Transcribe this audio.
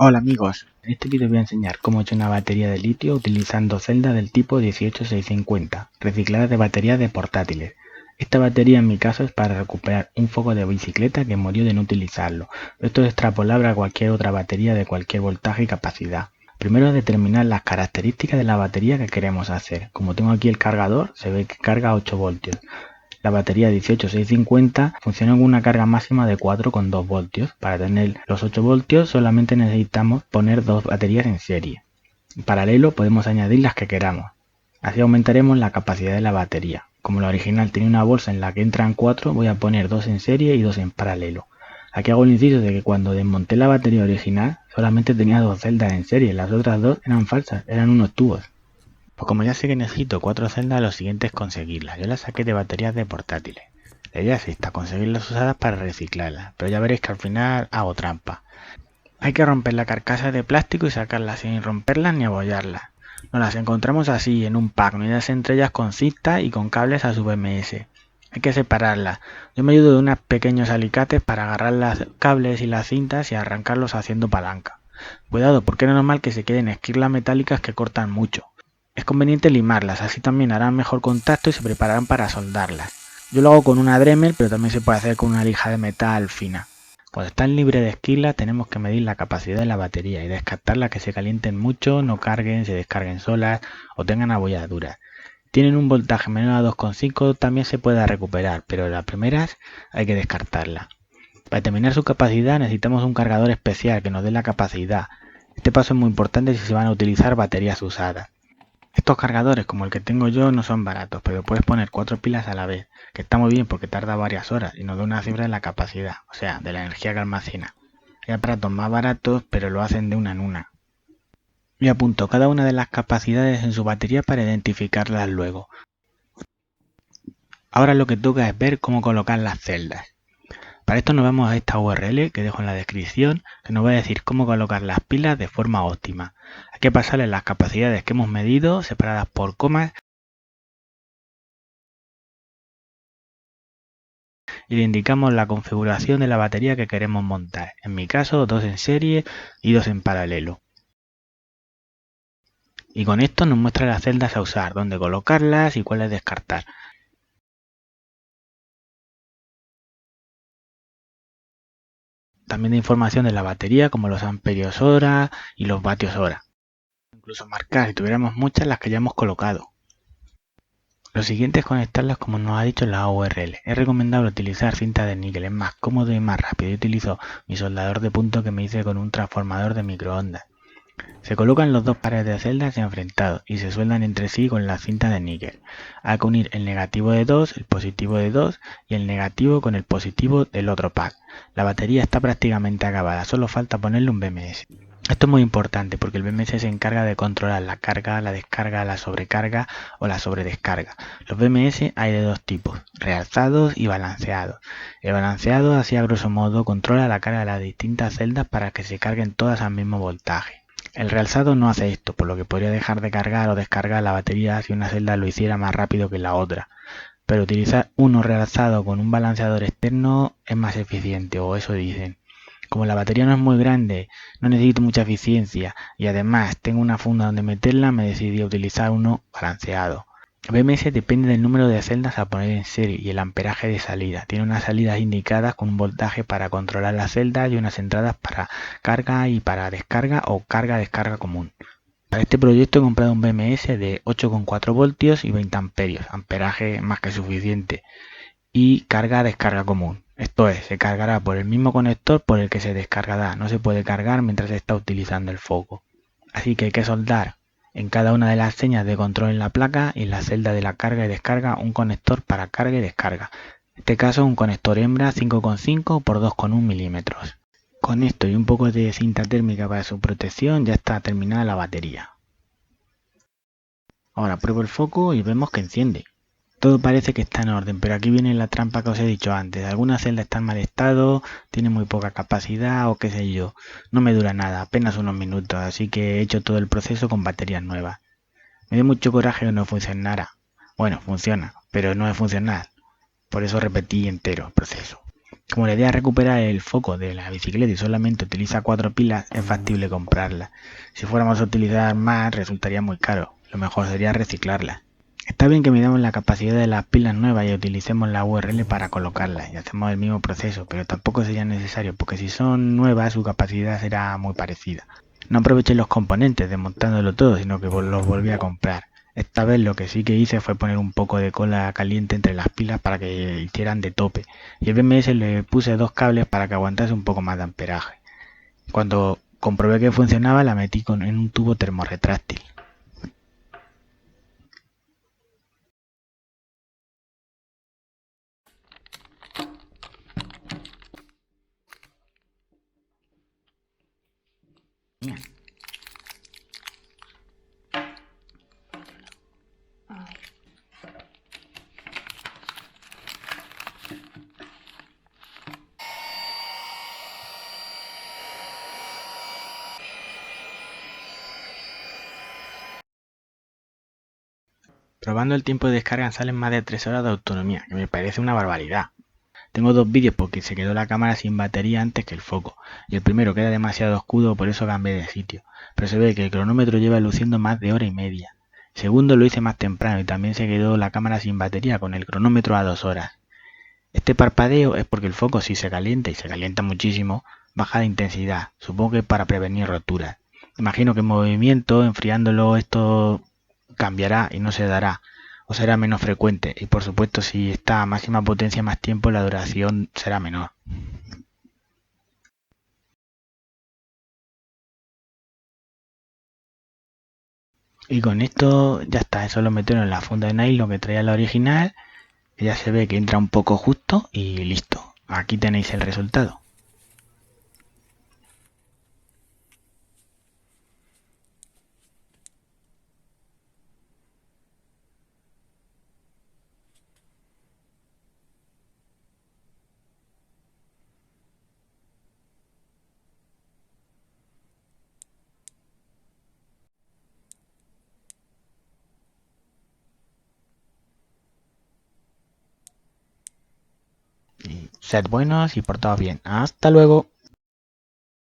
Hola amigos, en este vídeo voy a enseñar cómo he hecho una batería de litio utilizando celdas del tipo 18650, recicladas de baterías de portátiles. Esta batería en mi caso es para recuperar un foco de bicicleta que murió de no utilizarlo. Esto es extrapolable a cualquier otra batería de cualquier voltaje y capacidad. Primero determinar las características de la batería que queremos hacer. Como tengo aquí el cargador, se ve que carga 8 voltios. La batería 18650 funciona con una carga máxima de 4,2 voltios. Para tener los 8 voltios solamente necesitamos poner dos baterías en serie. En paralelo podemos añadir las que queramos. Así aumentaremos la capacidad de la batería. Como la original tenía una bolsa en la que entran 4, voy a poner 2 en serie y 2 en paralelo. Aquí hago el inciso de que cuando desmonté la batería original solamente tenía 2 celdas en serie, las otras 2 eran falsas, eran unos tubos. Pues como ya sé que necesito 4 celdas, lo siguiente es conseguirlas. Yo las saqué de baterías de portátiles. La idea es esta, conseguirlas usadas para reciclarlas, pero ya veréis que al final hago trampa. Hay que romper la carcasa de plástico y sacarlas sin romperlas ni abollarlas. Nos las encontramos así, en un pack, unidas entre ellas con cinta y con cables a su BMS. Hay que separarlas. Yo me ayudo de unos pequeños alicates para agarrar los cables y las cintas y arrancarlos haciendo palanca. Cuidado, porque es normal que se queden esquirlas metálicas que cortan mucho. Es conveniente limarlas, así también harán mejor contacto y se prepararán para soldarlas. Yo lo hago con una Dremel, pero también se puede hacer con una lija de metal fina. Cuando están libres de esquirlas tenemos que medir la capacidad de la batería y descartarlas que se calienten mucho, no carguen, se descarguen solas o tengan abolladuras. Tienen un voltaje menor a 2,5 también se puede recuperar, pero las primeras hay que descartarlas. Para determinar su capacidad necesitamos un cargador especial que nos dé la capacidad. Este paso es muy importante si se van a utilizar baterías usadas. Estos cargadores como el que tengo yo no son baratos, pero puedes poner 4 pilas a la vez, que está muy bien porque tarda varias horas y nos da una cifra de la capacidad, o sea, de la energía que almacena. Hay aparatos más baratos, pero lo hacen de una en una. Y apunto cada una de las capacidades en su batería para identificarlas luego. Ahora lo que toca es ver cómo colocar las celdas. Para esto nos vamos a esta URL que dejo en la descripción, que nos va a decir cómo colocar las pilas de forma óptima. Hay que pasarle las capacidades que hemos medido, separadas por comas, y le indicamos la configuración de la batería que queremos montar. En mi caso, 2 en serie y 2 en paralelo. Y con esto nos muestra las celdas a usar, dónde colocarlas y cuáles descartar. También da información de la batería como los amperios hora y los vatios hora. Incluso marcar si tuviéramos muchas las que ya hemos colocado. Lo siguiente es conectarlas como nos ha dicho la URL. Es recomendable utilizar cinta de níquel, es más cómodo y más rápido. Yo utilizo mi soldador de punto que me hice con un transformador de microondas. Se colocan los dos pares de celdas enfrentados y se sueldan entre sí con la cinta de níquel. Hay que unir el negativo de 2, el positivo de 2 y el negativo con el positivo del otro pack. La batería está prácticamente acabada, solo falta ponerle un BMS. Esto es muy importante porque el BMS se encarga de controlar la carga, la descarga, la sobrecarga o la sobredescarga. Los BMS hay de dos tipos, realzados y balanceados. El balanceado, así a grosso modo, controla la carga de las distintas celdas para que se carguen todas al mismo voltaje. El realzado no hace esto, por lo que podría dejar de cargar o descargar la batería si una celda lo hiciera más rápido que la otra. Pero utilizar uno realzado con un balanceador externo es más eficiente, o eso dicen. Como la batería no es muy grande, no necesito mucha eficiencia y además tengo una funda donde meterla, me decidí a utilizar uno balanceado. El BMS depende del número de celdas a poner en serie y el amperaje de salida. Tiene unas salidas indicadas con un voltaje para controlar las celdas y unas entradas para carga y para descarga o carga-descarga común. Para este proyecto he comprado un BMS de 8,4 voltios y 20 amperios, amperaje más que suficiente, y carga-descarga común. Esto es, se cargará por el mismo conector por el que se descargará, no se puede cargar mientras se está utilizando el foco. Así que hay que soldar en cada una de las señas de control en la placa y en la celda de la carga y descarga un conector para carga y descarga. En este caso un conector hembra 5,5 por 2,1 milímetros. Con esto y un poco de cinta térmica para su protección ya está terminada la batería. Ahora pruebo el foco y vemos que enciende. Todo parece que está en orden, pero aquí viene la trampa que os he dicho antes. Algunas celdas están en mal estado, tienen muy poca capacidad o qué sé yo. No me dura nada, apenas unos minutos, así que he hecho todo el proceso con baterías nuevas. Me dio mucho coraje que no funcionara. Bueno, funciona, pero no es funcional. Por eso repetí entero el proceso. Como la idea es recuperar el foco de la bicicleta y solamente utiliza 4 pilas, es factible comprarla. Si fuéramos a utilizar más, resultaría muy caro. Lo mejor sería reciclarla. Está bien que midamos la capacidad de las pilas nuevas y utilicemos la URL para colocarlas y hacemos el mismo proceso, pero tampoco sería necesario porque si son nuevas su capacidad será muy parecida. No aproveché los componentes desmontándolo todo, sino que los volví a comprar. Esta vez lo que sí que hice fue poner un poco de cola caliente entre las pilas para que hicieran de tope y el BMS le puse 2 cables para que aguantase un poco más de amperaje. Cuando comprobé que funcionaba la metí en un tubo termorretráctil. Probando el tiempo de descarga salen más de 3 horas de autonomía, que me parece una barbaridad. Tengo 2 vídeos porque se quedó la cámara sin batería antes que el foco, y el primero queda demasiado oscuro, por eso cambié de sitio, pero se ve que el cronómetro lleva luciendo más de hora y media. El segundo lo hice más temprano y también se quedó la cámara sin batería con el cronómetro a 2 horas. Este parpadeo es porque el foco si se calienta y se calienta muchísimo, baja de intensidad, supongo que para prevenir roturas. Imagino que en movimiento, enfriándolo, esto cambiará y no se dará, o será menos frecuente, y por supuesto si está a máxima potencia más tiempo la duración será menor. Y con esto ya está, es solo meterlo en la funda de nylon que traía la original, que ya se ve que entra un poco justo y listo. Aquí tenéis el resultado. Y sed buenos y portaos bien. Hasta luego.